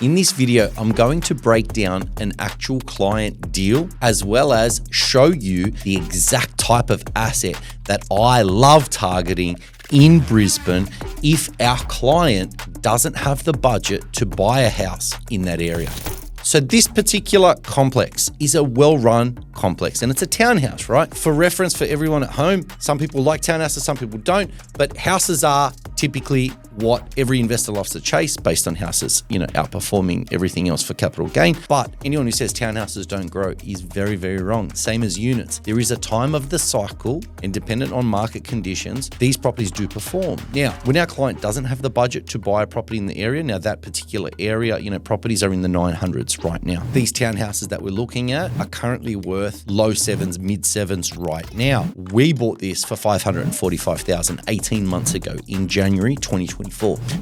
In this video, I'm going to break down an actual client deal as well as show you the exact type of asset that I love targeting in Brisbane if our client doesn't have the budget to buy a house in that area. So this particular complex is a well-run complex and it's a townhouse, right? For reference for everyone at home, some people like townhouses, some people don't, but houses are typically what every investor loves to chase based on houses, outperforming everything else for capital gain. But anyone who says townhouses don't grow is very, very wrong. Same as units. There is a time of the cycle and dependent on market conditions, these properties do perform. Now, when our client doesn't have the budget to buy a property in the area, now that particular area, properties are in the 900s right now. These townhouses that we're looking at are currently worth low sevens, mid sevens right now. We bought this for $545,000 18 months ago in January 2024.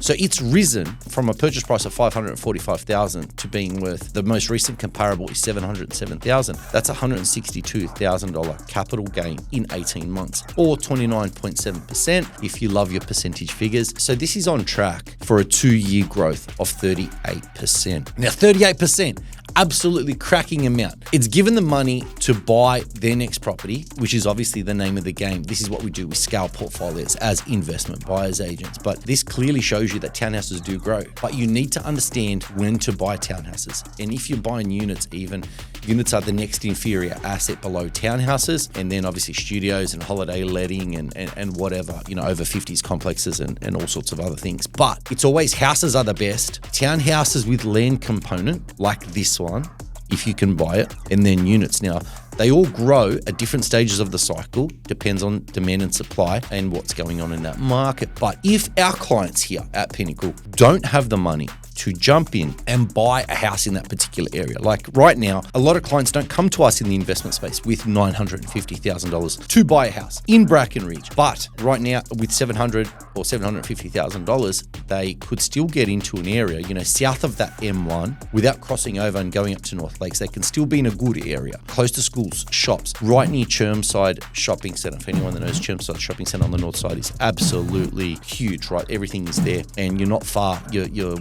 So it's risen from a purchase price of $545,000 to being worth, the most recent comparable is $707,000. That's $162,000 capital gain in 18 months, or 29.7% if you love your percentage figures. So this is on track for a 2-year growth of 38%. Now, 38%. Absolutely cracking amount. It's given the money to buy their next property, which is obviously the name of the game. This is what we do. We scale portfolios as investment buyers agents. But this clearly shows you that townhouses do grow. But you need to understand when to buy townhouses. And if you're buying units even, units are the next inferior asset below townhouses. And then obviously studios and holiday letting and whatever, over 50s complexes and all sorts of other things. But it's always houses are the best. Townhouses with land component like this one, if you can buy it, and then units. Now, they all grow at different stages of the cycle, depends on demand and supply and what's going on in that market. But if our clients here at Pinnacle don't have the money to jump in and buy a house in that particular area. Like right now, a lot of clients don't come to us in the investment space with $950,000 to buy a house in Brackenridge. But right now with $700,000 or $750,000, they could still get into an area, south of that M1 without crossing over and going up to North Lakes. They can still be in a good area, close to schools, shops, right near Chermside Shopping Centre. For anyone that knows, Chermside Shopping Centre on the north side is absolutely huge, right? Everything is there and you're not far. You're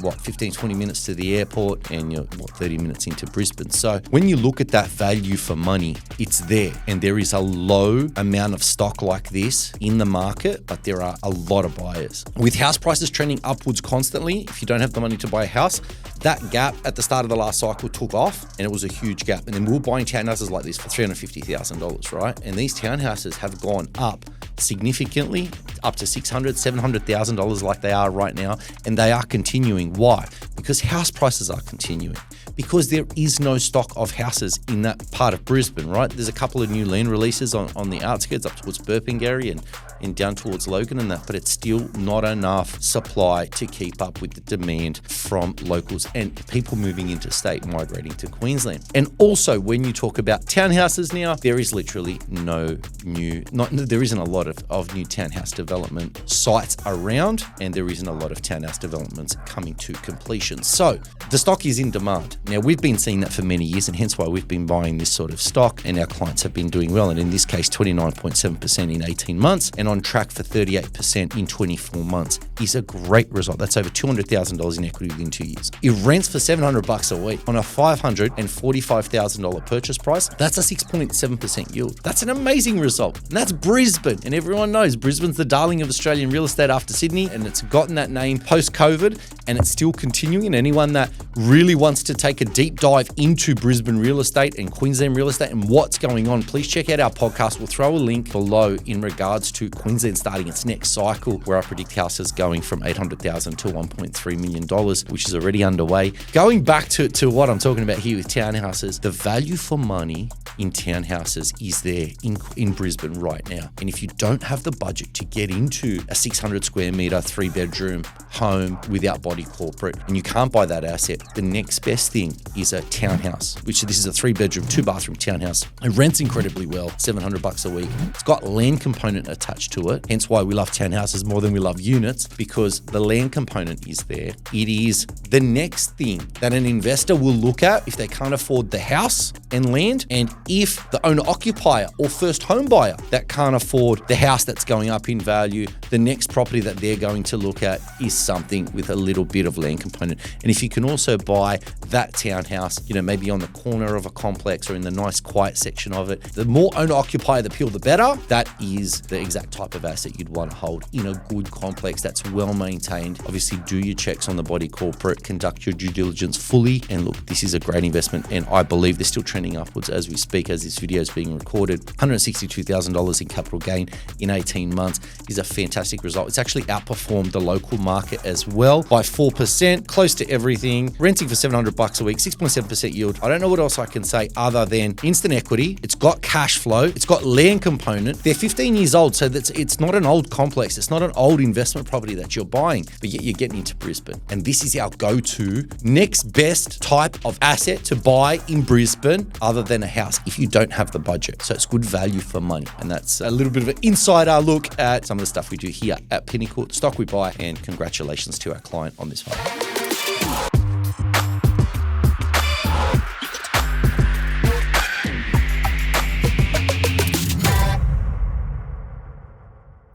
20 minutes to the airport and you're 30 minutes into Brisbane. So when you look at that value for money, it's there. And there is a low amount of stock like this in the market, but there are a lot of buyers. With house prices trending upwards constantly, if you don't have the money to buy a house, that gap at the start of the last cycle took off and it was a huge gap. And then we were buying townhouses like this for $350,000, right? And these townhouses have gone up significantly, up to $600,000, $700,000 like they are right now. And they are continuing. Why? Because house prices are continuing. Because there is no stock of houses in that part of Brisbane, right? There's a couple of new land releases on the outskirts up towards Burpengary and down towards Logan and that, but it's still not enough supply to keep up with the demand from locals and people moving interstate, migrating to Queensland. And also when you talk about townhouses now, there is literally there isn't a lot of new townhouse development sites around and there isn't a lot of townhouse developments coming to completion. So the stock is in demand. Now we've been seeing that for many years and hence why we've been buying this sort of stock and our clients have been doing well. And in this case, 29.7% in 18 months and on track for 38% in 24 months is a great result. That's over $200,000 in equity within 2 years. It rents for $700 a week on a $545,000 purchase price. That's a 6.7% yield. That's an amazing result. And that's Brisbane. And everyone knows Brisbane's the darling of Australian real estate after Sydney and it's gotten that name post-COVID and it's still continuing. And anyone that really wants to take a deep dive into Brisbane real estate and Queensland real estate and what's going on, please check out our podcast. We'll throw a link below in regards to Queensland starting its next cycle where I predict houses going from $800,000 to $1.3 million, which is already underway. Going back to what I'm talking about here with townhouses, the value for money in townhouses is there in Brisbane right now. And if you don't have the budget to get into a 600 square metre, 3-bedroom home without body corporate, and you can't buy that asset, the next best thing is a townhouse, which this is a 3-bedroom, 2-bathroom townhouse. It rents incredibly well, $700 a week. It's got land component attached to it. Hence why we love townhouses more than we love units, because the land component is there. It is the next thing that an investor will look at if they can't afford the house and land. And if the owner-occupier or first home buyer that can't afford the house that's going up in value, the next property that they're going to look at is something with a little bit of land component. And if you can also buy that townhouse, maybe on the corner of a complex or in the nice quiet section of it, the more owner-occupier appeal, the better. That is the exact type of asset you'd want to hold in a good complex that's well maintained. Obviously, do your checks on the body corporate, conduct your due diligence fully, and look, this is a great investment, and I believe they're still trending upwards as we speak, as this video is being recorded. $162,000 in capital gain in 18 months is a fantastic result. It's actually outperformed the local market as well by 4%, close to everything. Renting for $700 a week, 6.7% yield. I don't know what else I can say other than instant equity. It's got cash flow. It's got land component. They're 15 years old, so it's not an old complex. It's not an old investment property that you're buying, but yet you're getting into Brisbane. And this is our go-to next best type of asset to buy in Brisbane other than a house if you don't have the budget. So it's good value for money. And that's a little bit of an insider look at some of the stuff we do here at Pinnacle, the stock we buy, and congratulations to our client on this one.